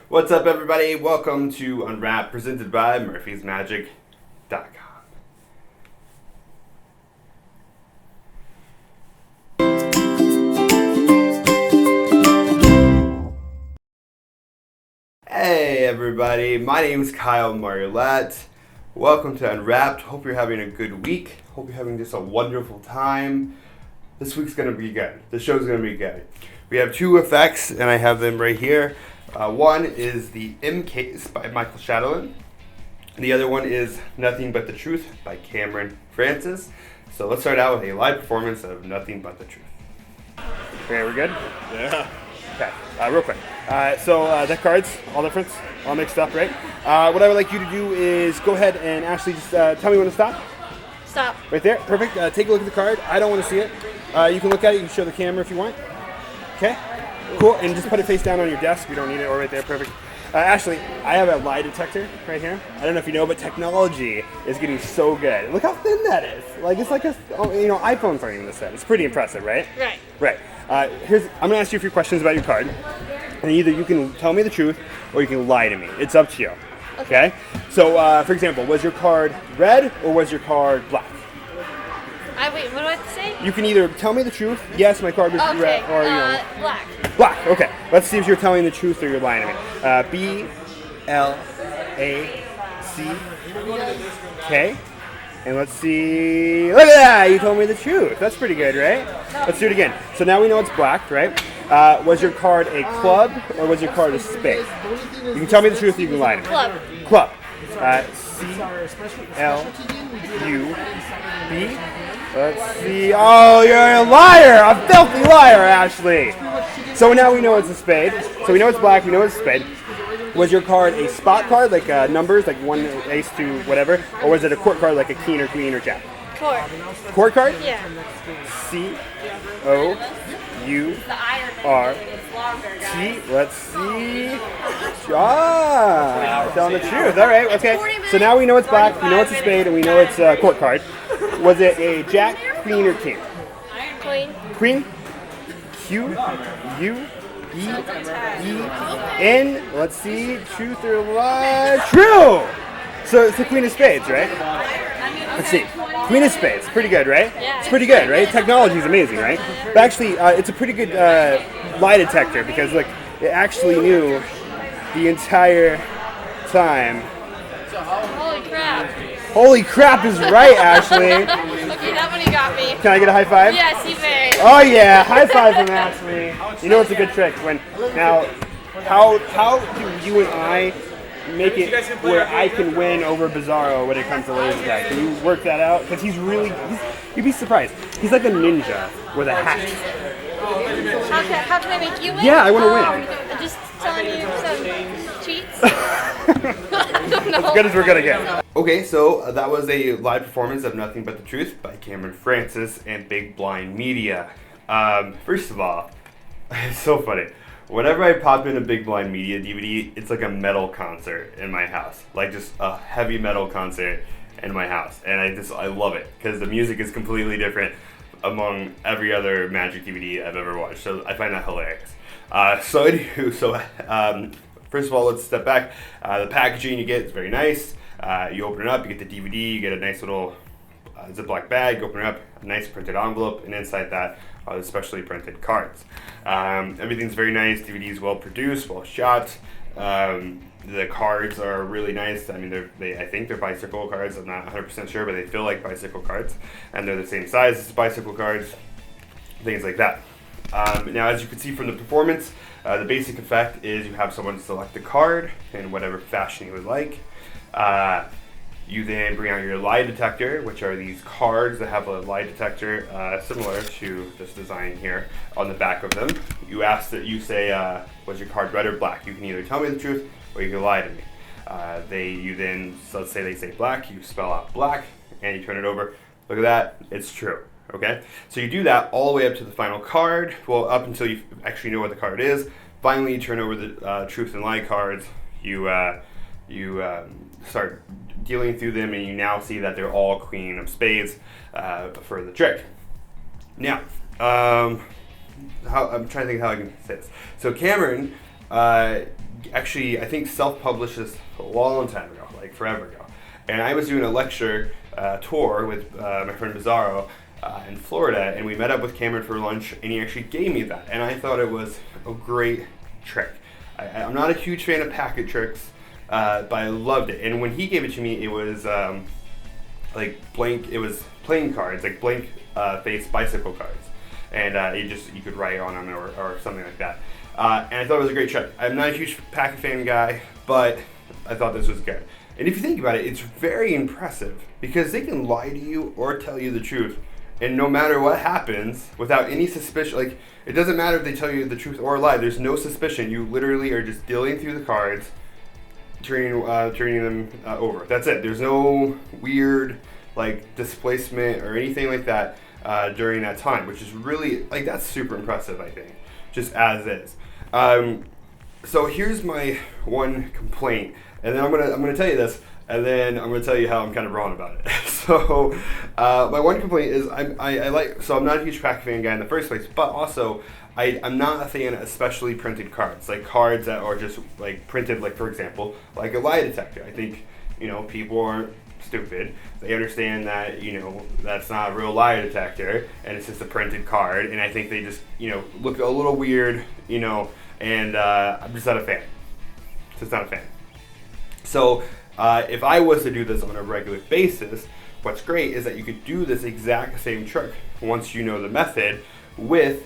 What's up, everybody? Welcome to Unwrapped, presented by murphysmagic.com. Hey, everybody. My name is Marlett. Welcome to Unwrapped. Hope you're having a good week. Hope you're having just a wonderful time. This week's going to be good. The show's going to be good. We have two effects, and I have them right here. One is the M Case by Mickael Chatelain. The other one is Nothing But the Truth by Cameron Francis. So let's start out with a live performance of Nothing But the Truth. Okay, we're good? Yeah. Okay, real quick. Deck cards, all different, all mixed up, right? What I would like you to do is go ahead and actually just tell me when to stop. Stop. Right there, perfect. Take a look at the card. I don't want to see it. You can look at it, you can show the camera if you want. Okay, cool, and just put it face down on your desk. We don't need it, or right there, perfect. Ashley, I have a lie detector right here. I don't know if you know, but technology is getting so good. Look how thin that is. Like, it's like iPhones aren't even this thin. It's pretty impressive, right? Right. Right. I'm gonna ask you a few questions about your card, and either you can tell me the truth or you can lie to me. It's up to you. Okay? So, for example, was your card red or was your card black? Wait, what do I have to say? You can either tell me the truth, yes, my card was red, or black. Black, okay. Let's see if you're telling the truth or you're lying to me. B-L-A-C-K. And let's see. Look at that! You told me the truth. That's pretty good, right? Let's do it again. So now we know it's black, right? Was your card a club or was your card a spade? You can tell me the truth or you can lie to me. Club. Club. C-L-U-B. Let's see. Oh, you're a liar! A filthy liar, Ashley! So now we know it's a spade. So we know it's black, we know it's a spade. Was your card a spot card, like numbers, like 1 ace to whatever? Or was it a court card, like a king or queen or jack? Court. Court card? Yeah. C-O-U-R-T. Let's see. Telling the truth. All right, okay. So now we know it's black, we know it's a spade, and we know it's a court card. Was it a jack, queen, or king? Queen. Queen? Q-U-E-E-N. Let's see. Truth or lie? True! So it's the queen of spades, right? Let's see. Queen of spades. Pretty good, right? Yeah. It's pretty good, right? Technology is amazing, right? But actually, it's a pretty good lie detector because, look, it actually knew the entire time. Holy crap. Holy crap is right, Ashley. Okay, that one you got me. Can I get a high five? Yes, you may. Oh yeah, high five from Ashley. You know it's a good trick when how do you and I make it where I can win over Bizarro when it comes to laser tag? Can you work that out? Because you'd be surprised. He's like a ninja with a hat. How can I make you win? Yeah, I want to win. Just telling you some cheats. I don't know. As good as we're gonna get. Okay, so that was a live performance of Nothing But the Truth by Cameron Francis and Big Blind Media. First of all, it's so funny. Whenever I pop in a Big Blind Media DVD, it's like a metal concert in my house. Like just a heavy metal concert in my house. And I love it because the music is completely different among every other Magic DVD I've ever watched. So I find that hilarious. First of all, let's step back. The packaging you get is very nice. You open it up, you get the DVD, you get a nice little Ziploc bag, you open it up, a nice printed envelope, and inside that are the specially printed cards. Everything's very nice. DVD is well produced, well shot. The cards are really nice. I mean, I think they're bicycle cards. I'm not 100% sure, but they feel like bicycle cards, and they're the same size as bicycle cards, things like that. Now, as you can see from the performance, the basic effect is you have someone select the card in whatever fashion you would like. You then bring out your lie detector, which are these cards that have a lie detector similar to this design here on the back of them. You say, was your card red or black? You can either tell me the truth or you can lie to me. Let's say they say black, you spell out black, and you turn it over. Look at that, it's true. Okay, so you do that all the way up to the final card. Well, up until you actually know what the card is. Finally, you turn over the truth and lie cards. You start dealing through them, and you now see that they're all queen of spades for the trick. Now, I'm trying to think how I can say this. So Cameron actually, I think, self-published this a long time ago, like forever ago. And I was doing a lecture tour with my friend Bizarro in Florida, and we met up with Cameron for lunch, and he actually gave me that. And I thought it was a great trick. I'm not a huge fan of packet tricks, but I loved it. And when he gave it to me, it was like blank. It was playing cards, like blank face bicycle cards, and you could write on them or something like that. And I thought it was a great trick. I'm not a huge packet fan guy, but I thought this was good. And if you think about it, it's very impressive because they can lie to you or tell you the truth. And no matter what happens, without any suspicion, like, it doesn't matter if they tell you the truth or a lie, there's no suspicion. You literally are just dealing through the cards, turning them over. That's it. There's no weird, like, displacement or anything like that during that time, which is really, like, that's super impressive, I think, just as is. So here's my one complaint, and then I'm gonna tell you this, and then I'm going to tell you how I'm kind of wrong about it. So my one complaint is I'm not a huge packet fan guy in the first place, but also I'm not a fan of especially printed cards, like cards that are just like printed, like for example, like a lie detector. I think, people aren't stupid. They understand that, that's not a real lie detector and it's just a printed card. And I think they just, look a little weird, and I'm just not a fan. Just not a fan. So if I was to do this on a regular basis, what's great is that you could do this exact same trick once you know the method with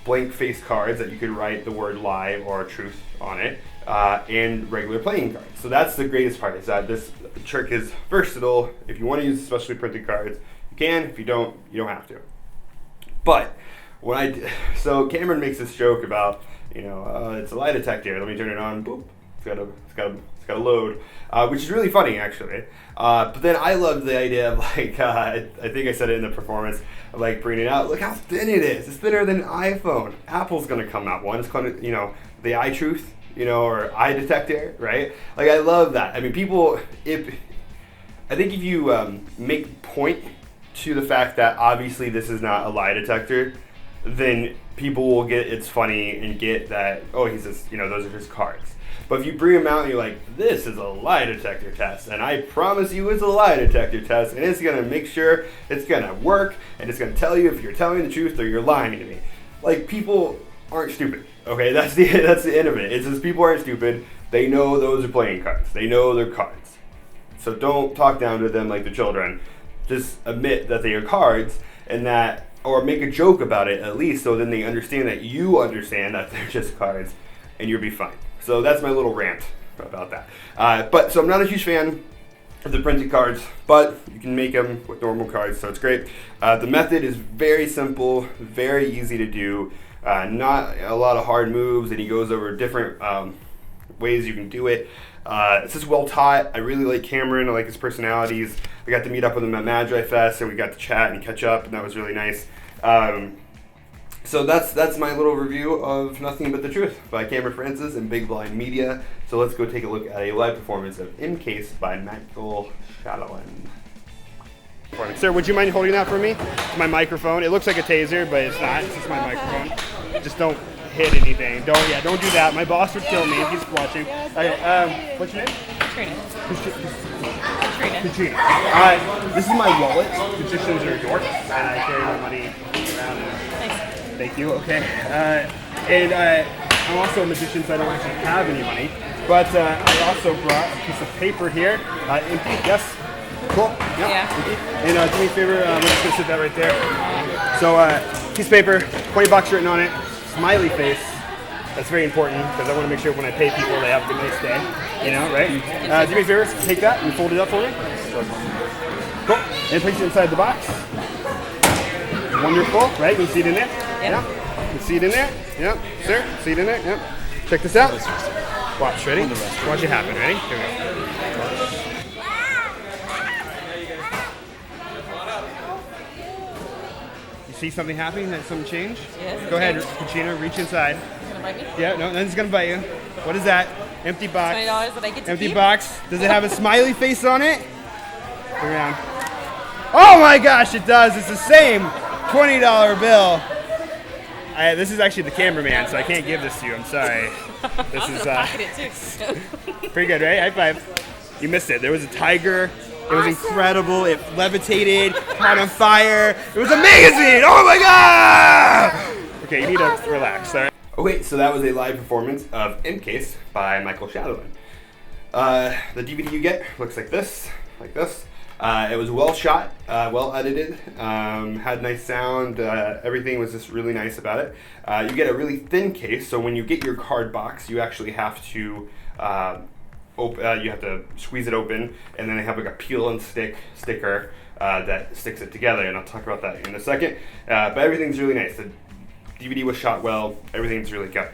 blank face cards that you could write the word lie or truth on it, and regular playing cards. So that's the greatest part, is that this trick is versatile. If you want to use especially printed cards, you can. If you don't, you don't have to. But so Cameron makes this joke about, it's a lie detector. Let me turn it on. Boop. It's got a load, which is really funny, actually. But then I loved the idea of, like, I think I said it in the performance, of like bringing it out. Look how thin it is. It's thinner than an iPhone. Apple's gonna come out one. It's called, the iTruth, or iDetector, right? Like, I love that. I mean, I think if you make point to the fact that obviously this is not a lie detector, then people will get it's funny and get that, oh, he's just, those are his cards. But if you bring them out and you're like, this is a lie detector test, and I promise you it's a lie detector test, and it's going to make sure it's going to work, and it's going to tell you if you're telling the truth or you're lying to me. Like, people aren't stupid, okay? That's the end of it. It's just people aren't stupid. They know those are playing cards. They know they're cards. So don't talk down to them like the children. Just admit that they are cards, and that, or make a joke about it at least, so then they understand that you understand that they're just cards, and you'll be fine. So that's my little rant about that. So I'm not a huge fan of the printed cards, but you can make them with normal cards, so it's great. The method is very simple, very easy to do, not a lot of hard moves, and he goes over different ways you can do it. It's just well taught. I really like Cameron. I like his personalities. I got to meet up with him at Magi Fest, and we got to chat and catch up, and that was really nice. So that's my little review of Nothing But the Truth by Cameron Francis and Big Blind Media. So let's go take a look at a live performance of In Case by Mickael Chatelain. Sir, would you mind holding that for me? It's my microphone. It looks like a taser, but it's not. It's just my microphone. Just don't hit anything. Don't do that. My boss would kill me. He's watching. Okay, what's your name? Katrina. This is my wallet. Magicians are a dork, and I carry my money around. Nice. Thank you. Okay. I'm also a magician, so I don't actually have any money. But I also brought a piece of paper here. Empty. Yes. Cool. Yep. Yeah. And do me a favor. I'm just gonna sit that right there. So piece of paper, $20 written on it. Smiley face. That's very important because I want to make sure when I pay people they have a nice day. Right? Do me a favor. Take that and fold it up for me. Cool. And place it inside the box. Wonderful, right? You can see it in there? Yeah. You can see it in there? Yep. Sir, see it in there? Yep. Check this out. Watch, ready? Watch it happen, ready? Here we go. You see something happening? That something change? Yes. Go ahead, Katrina, reach inside. It's gonna bite me? Yeah, no, nothing's gonna bite you. What is that? Empty box. $20 that I get to Empty keep? box. Does it have a smiley face on it? Go around. Oh my gosh, it does. It's the same $20 bill. This is actually the cameraman, so I can't give this to you. I'm sorry. This is pretty good, right? High five. You missed it. There was a tiger. It was incredible. It levitated, caught on fire. It was amazing. Oh my god! Okay, you need to relax. All right. Okay, so that was a live performance of M-Case by Mickael Chatelain. The DVD you get looks like this, It was well shot, well edited, had nice sound, everything was just really nice about it. You get a really thin case, so when you get your card box, you actually have to you have to squeeze it open, and then they have like a peel and stick sticker that sticks it together, and I'll talk about that in a second. But everything's really nice. The DVD was shot well, everything's really good.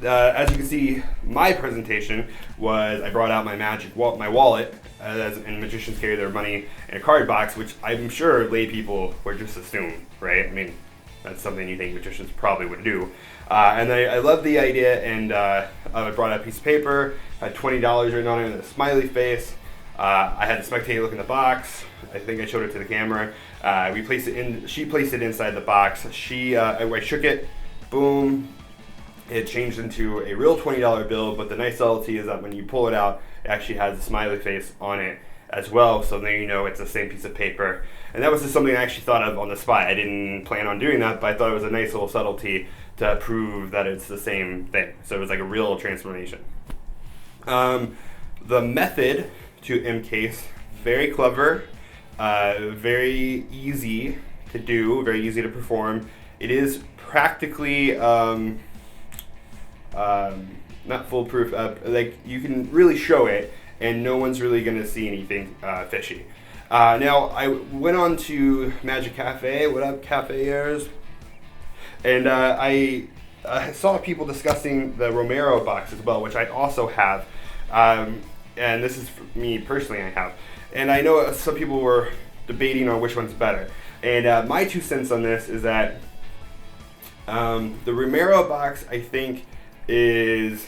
As you can see, my presentation was I brought out my wallet, and magicians carry their money in a card box, which I'm sure lay people would just assume, right? I mean, that's something you think magicians probably would do. And I love the idea, and I brought out a piece of paper, had $20 written on it with a smiley face. I had the spectator look in the box. I think I showed it to the camera. We placed it in. She placed it inside the box. I shook it, boom. It changed into a real $20 bill, but the nice subtlety is that when you pull it out, it actually has a smiley face on it as well, so then you know it's the same piece of paper. And that was just something I actually thought of on the spot. I didn't plan on doing that, but I thought it was a nice little subtlety to prove that it's the same thing. So it was like a real transformation. The method to M-Case, very clever, very easy to do, very easy to perform. It is practically not foolproof. Like you can really show it, and no one's really going to see anything fishy. Now I went on to Magic Cafe. What up, cafeers? And I saw people discussing the Romero box as well, which I also have. And this is for me personally, I have. And I know some people were debating on which one's better. And my 2 cents on this is that the Romero box, I think, is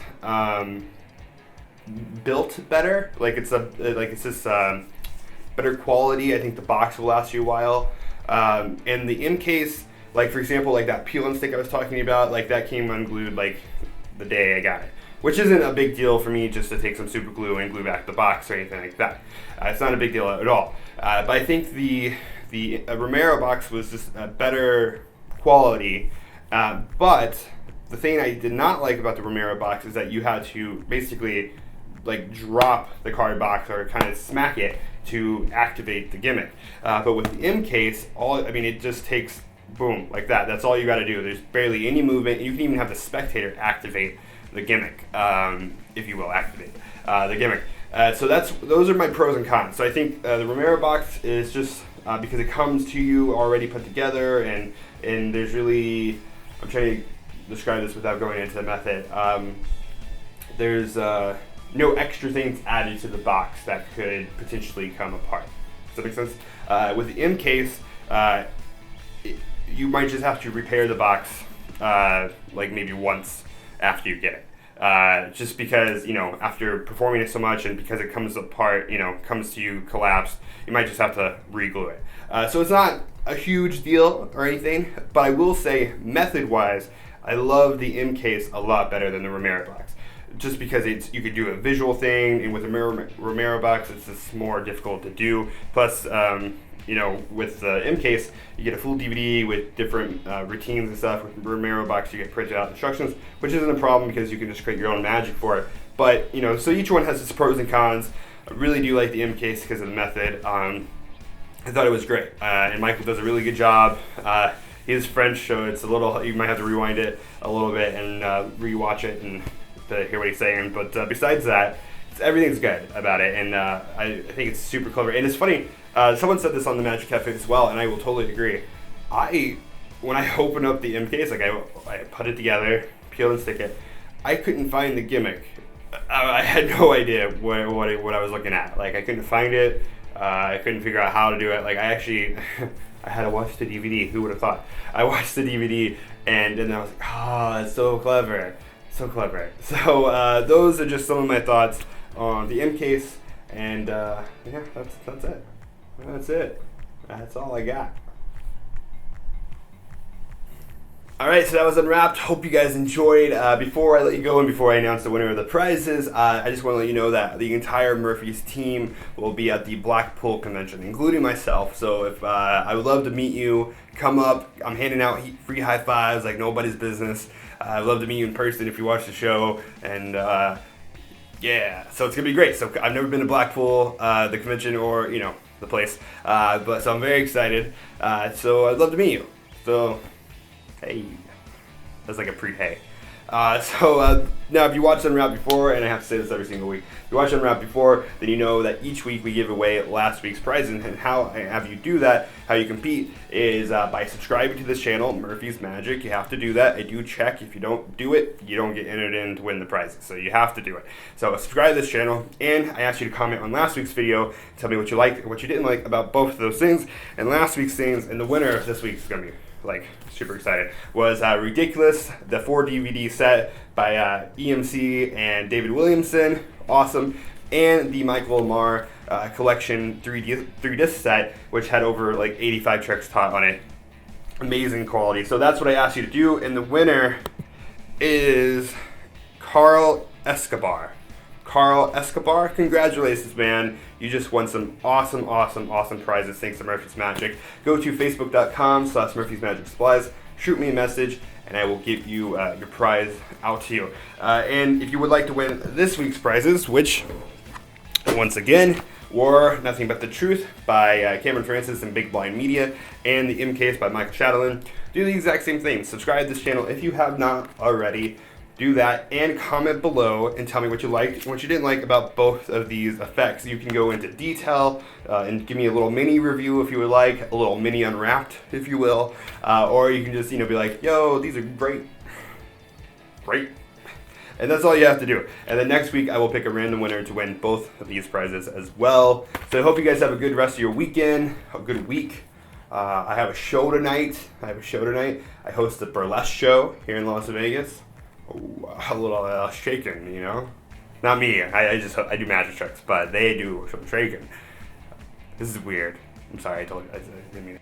built better. Like it's this better quality. I think the box will last you a while. And the M-Case, like for example, like that peel and stick I was talking about, like that came unglued like the day I got it, which isn't a big deal for me just to take some super glue and glue back the box or anything like that. It's not a big deal at all. But I think the Romero box was just a better quality. But the thing I did not like about the Romero box is that you had to basically like drop the card box or kind of smack it to activate the gimmick. But with the M-Case, it just takes boom like that. That's all you got to do. There's barely any movement. You can even have the spectator activate the gimmick, if you will, activate the gimmick. So those are my pros and cons. So I think the Romero box is just because it comes to you already put together, and there's really, I'm trying to describe this without going into the method. There's no extra things added to the box that could potentially come apart. Does that make sense? With the M-Case, you might just have to repair the box like maybe once after you get it. Just because, after performing it so much and because it comes apart, comes to you collapsed, you might just have to re-glue it. So it's not a huge deal or anything, but I will say method-wise, I love the M-Case a lot better than the Romero box. Just because you could do a visual thing, and with the Romero box, it's just more difficult to do. Plus, with the M-Case, you get a full DVD with different routines and stuff. With the Romero box, you get printed out instructions, which isn't a problem because you can just create your own magic for it. But, so each one has its pros and cons. I really do like the M-Case because of the method. I thought it was great. And Mickael does a really good job. He's French, so it's a little, you might have to rewind it a little bit and rewatch it and to hear what he's saying. But besides that, everything's good about it. And I think it's super clever. And it's funny, someone said this on the Magic Cafe as well, and I will totally agree. When I opened up the M-Case, like I put it together, peel and stick it, I couldn't find the gimmick. I had no idea what I was looking at. Like I couldn't find it. I couldn't figure out how to do it. Like I actually, I had to watch the DVD. Who would have thought? I watched the DVD and then I was like, oh, that's so clever. So clever. So those are just some of my thoughts on the M-Case, and yeah, that's it. That's it. That's all I got. All right, so that was Unwrapped. Hope you guys enjoyed. Before I let you go and before I announce the winner of the prizes, I just want to let you know that the entire Murphy's team will be at the Blackpool convention, including myself. So if I would love to meet you, come up. I'm handing out free high fives like nobody's business. I'd love to meet you in person if you watch the show. And yeah, so it's gonna be great. So I've never been to Blackpool, the convention, or the place, but so I'm very excited. So I'd love to meet you. So. Hey, that's like a pre-hey. Now if you watched Unwrapped before, and I have to say this every single week, if you watched Unwrapped before, then you know that each week we give away last week's prizes, and how I have you do that, how you compete, is by subscribing to this channel, Murphy's Magic. You have to do that. I do check. If you don't do it, you don't get entered in to win the prizes, so you have to do it. So subscribe to this channel, and I asked you to comment on last week's video, tell me what you liked and what you didn't like about both of those things, and last week's things, and the winner of this week's is going to be super excited, was Ridiculous, the 4 DVD set by EMC and David Williamson, awesome, and the Mickael collection 3 disc set, which had over 85 tricks taught on it. Amazing quality. So that's what I asked you to do, and the winner is Carl Escobar. Carl Escobar, congratulations, man. You just won some awesome prizes thanks to Murphy's Magic. Go to facebook.com/Murphy's Magic Supplies, shoot me a message, and I will give you your prize out to you. And if you would like to win this week's prizes, which, once again, were Nothing But the Truth by Cameron Francis and Big Blind Media, and the M Case by Mickael Chatelain, do the exact same thing. Subscribe to this channel if you have not already. Do that and comment below and tell me what you liked and what you didn't like about both of these effects. You can go into detail and give me a little mini review if you would like, a little mini Unwrapped if you will, or you can just be like, yo, these are great, and that's all you have to do. And then next week I will pick a random winner to win both of these prizes as well. So I hope you guys have a good rest of your weekend, a good week. I have a show tonight. I host a burlesque show here in Las Vegas. A little shaking, Not me. I do magic tricks, but they do some shaking. This is weird. I'm sorry. I didn't mean it.